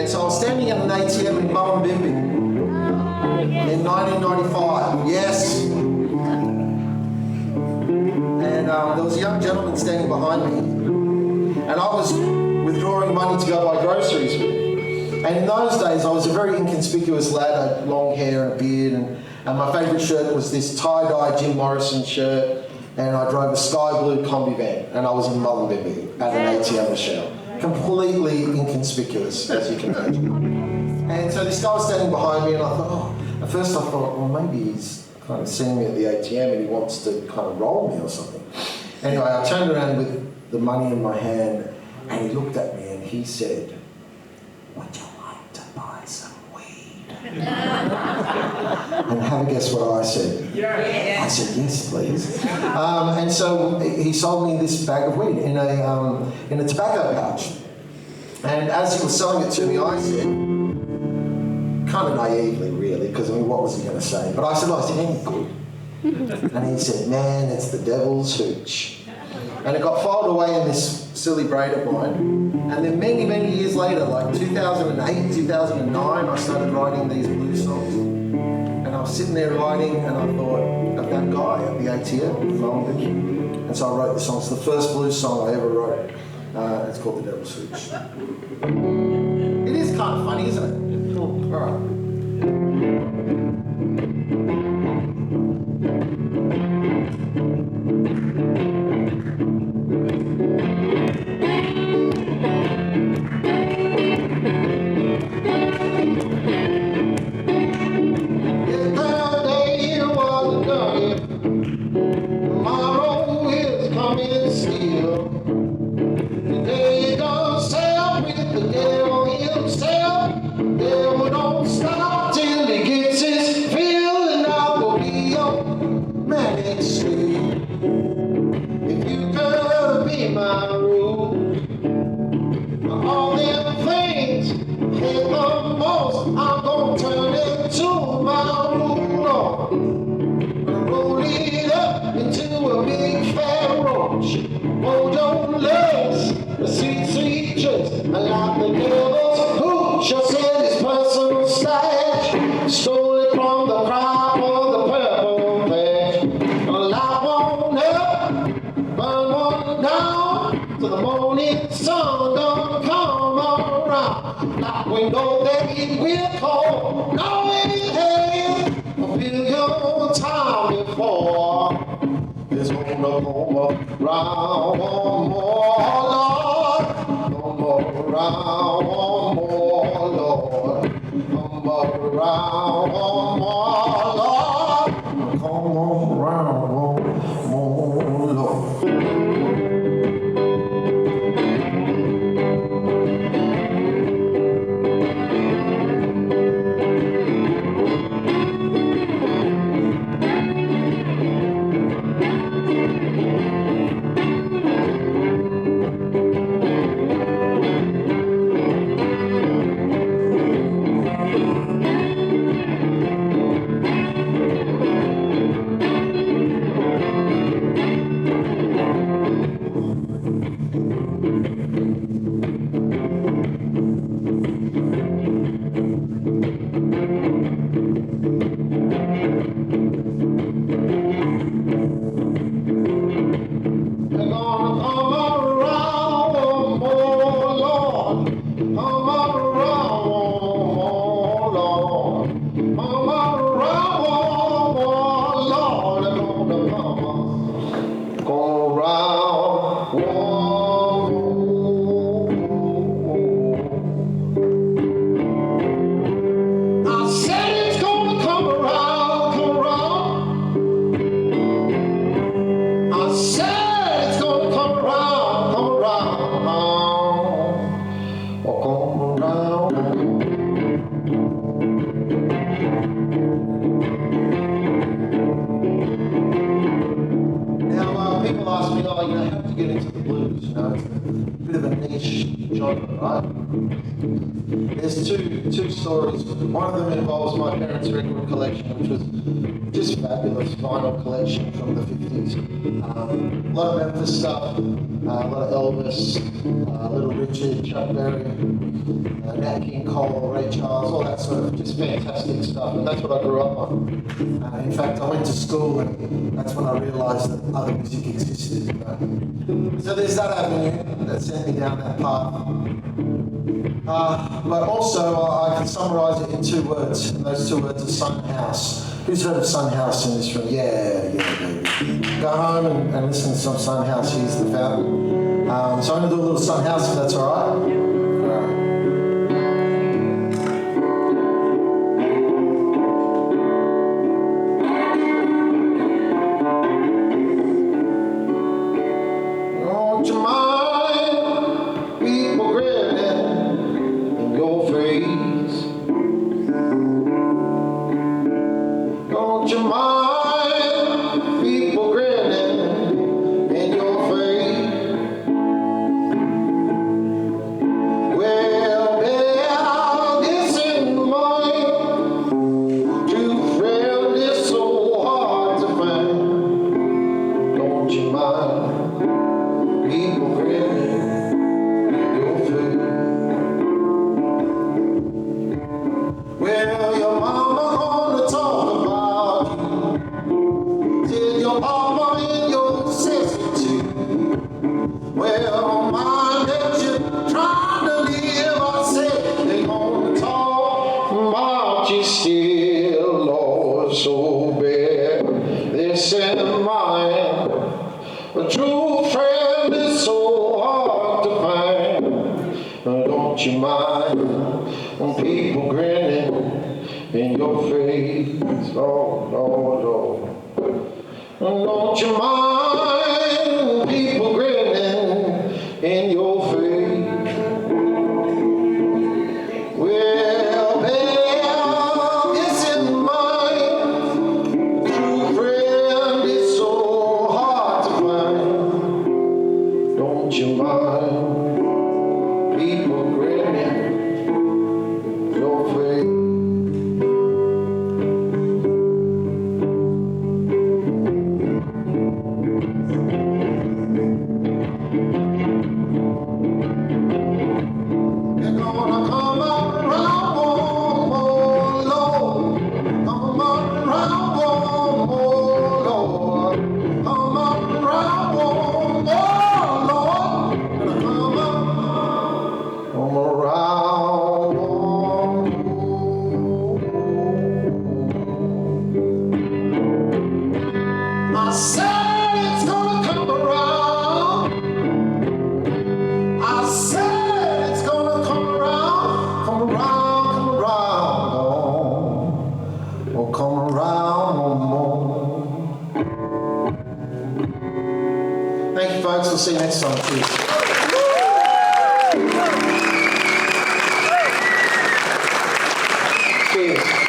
And so I was standing at an ATM in Mullumbimby in 1995. Yes. And there was a young gentleman standing behind me, and I was withdrawing money to go buy groceries with him. And in those days, I was a very inconspicuous lad. I had long hair and a beard, and my favourite shirt was this tie-dye Jim Morrison shirt, and I drove a sky blue combi van, and I was in Mullumbimby at an ATM machine. Completely inconspicuous, as you can imagine. And so this guy was standing behind me, and I thought, at first I thought, well, maybe he's kind of seeing me at the ATM and he wants to kind of roll me or something. Anyway, I turned around with the money in my hand, and he looked at me and he said, "Would you like to buy some weed?" And have a guess what I said? Yeah. I said, "Yes, please." And so he sold me this bag of weed in a tobacco pouch. And as he was selling it to me, I said, kind of naively really, because I mean, what was he going to say? But I said, "Oh, is it any good?" And he said, "Man, it's the devil's hooch." And it got filed away in this silly braid of mine. And then many, many years later, like 2008, 2009, I started writing these blues songs. And I was sitting there writing, and I thought of that guy at the ATM in Wollongong. And so I wrote the song. It's the first blues song I ever wrote. It's called The Devil's Hooch. It is kind of funny, isn't it? Cool. All right. There's two stories. One of them involves my parents' record collection, which was just fabulous vinyl collection from the 50s. A lot of Memphis stuff, a lot of Elvis, Little Richard, Chuck Berry, Nat King Cole, Ray Charles, all that sort of just fantastic stuff. And that's what I grew up on. In fact, I went to school and that's when I realised that other music existed. So there's that avenue that sent me down that path. But also, I can summarise it in 2 words, and those 2 words are Son House. Who's heard of Son House in this room? Yeah, baby. Go home and listen to some Son House. Here's the fountain. So I'm going to do a little Son House, if that's all right. All right. Don't you mind people grinning in your face? Don't you mind people grinning in your face? Well, bear this in mind. True friend is so hard to find. Don't you mind people grinning in your face? Well, your mama gonna talk about you. Tell your papa and your sister too. Well, mine that you trying to live, I said they gonna talk about you still, Lord, so bear this in mind. A true friend is so hard to find. Don't you mind when people grinning in your face? Oh, Lord, oh. Don't you mind people grinning in your face? Well, bear this in mind. True friend is so hard to find. Don't you mind people grinning in your face? They're gonna come up around one more, Lord. Come up around one more, Lord. Come up around one more, Lord. Gonna come around one more. I said it's gonna come around. I said it's gonna come around, come around, come around, or come around one more. Thank you, folks. We'll see you next time. Cheers. Cheers.